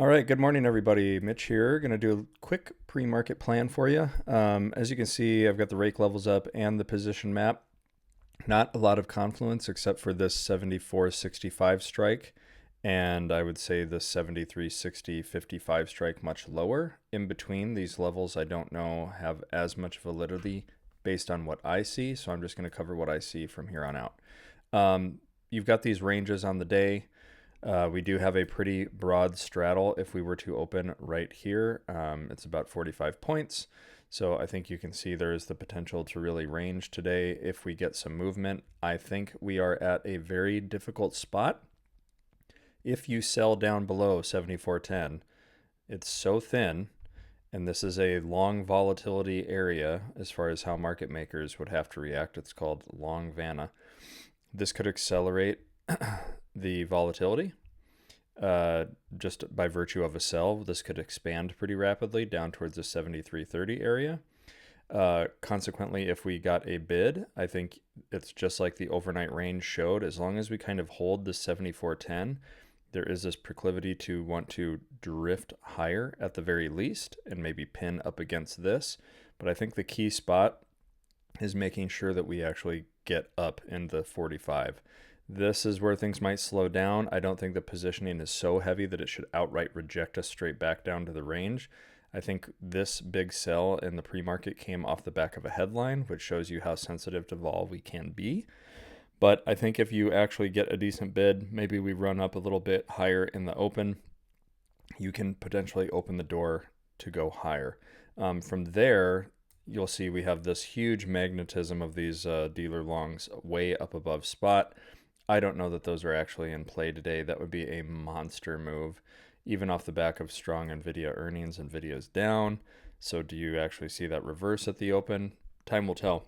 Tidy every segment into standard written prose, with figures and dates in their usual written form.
All right, good morning, everybody. Mitch here. Going to do a quick pre-market plan for you. As you can see, I've got the rake levels up and the position map. Not a lot of confluence except for this 74.65 strike, and I would say the 73.60.55 strike much lower. In between these levels, I don't know have as much validity based on what I see, so I'm just going to cover what I see from here on out. You've got these ranges on the day. We do have a pretty broad straddle if we were to open right here. It's about 45 points. So I think you can see there is the potential to really range today if we get some movement. I think we are at a very difficult spot. If you sell down below 74.10, it's so thin, and this is a long volatility area as far as how market makers would have to react. It's called long Vanna. This could accelerate the volatility just by virtue of a sell. This could expand pretty rapidly down towards the 73.30 area. Consequently, if we got a bid, I think it's just like the overnight range showed. As long as we kind of hold the 74.10, there is this proclivity to want to drift higher at the very least and maybe pin up against this. But I think the key spot is making sure that we actually get up in the 45. This is where things might slow down. I don't think the positioning is so heavy that it should outright reject us straight back down to the range. I think this big sell in the pre-market came off the back of a headline, which shows you how sensitive to vol we can be. But I think if you actually get a decent bid, maybe we run up a little bit higher in the open, you can potentially open the door to go higher. From there, you'll see we have this huge magnetism of these dealer longs way up above spot. I don't know that those are actually in play today. That would be a monster move, even off the back of strong NVIDIA earnings. NVIDIA's down. So do you actually see that reverse at the open? Time will tell.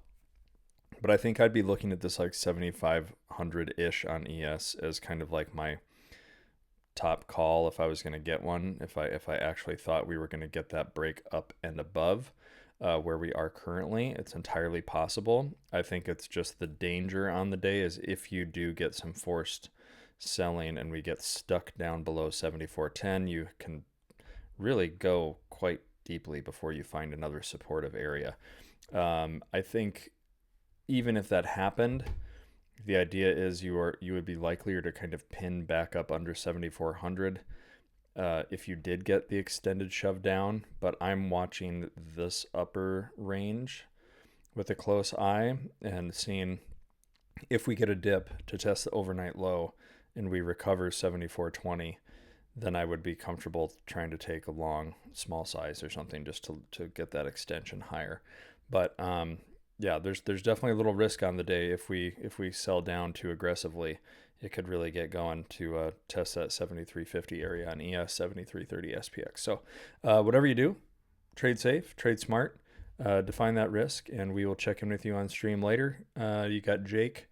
But I think I'd be looking at this like 7,500-ish on ES as kind of like my top call if I was going to get one, if I actually thought we were going to get that break up and above where we are currently. It's entirely possible. I think it's just the danger on the day is if you do get some forced selling and we get stuck down below 74.10, you can really go quite deeply before you find another supportive area. I think even if that happened, the idea is you would be likelier to kind of pin back up under 7,400 if you did get the extended shove down. But I'm watching this upper range with a close eye and seeing if we get a dip to test the overnight low and we recover 74.20, then I would be comfortable trying to take a long small size or something just to get that extension higher. But yeah, there's definitely a little risk on the day if we sell down too aggressively. It could really get going to test that 73.50 area on ES, 73.30 SPX. So whatever you do, trade safe, trade smart, define that risk, and we will check in with you on stream later. You got Jake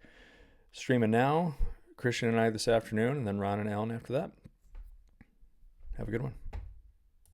streaming now, Christian and I this afternoon, and then Ron and Alan after that. Have a good one.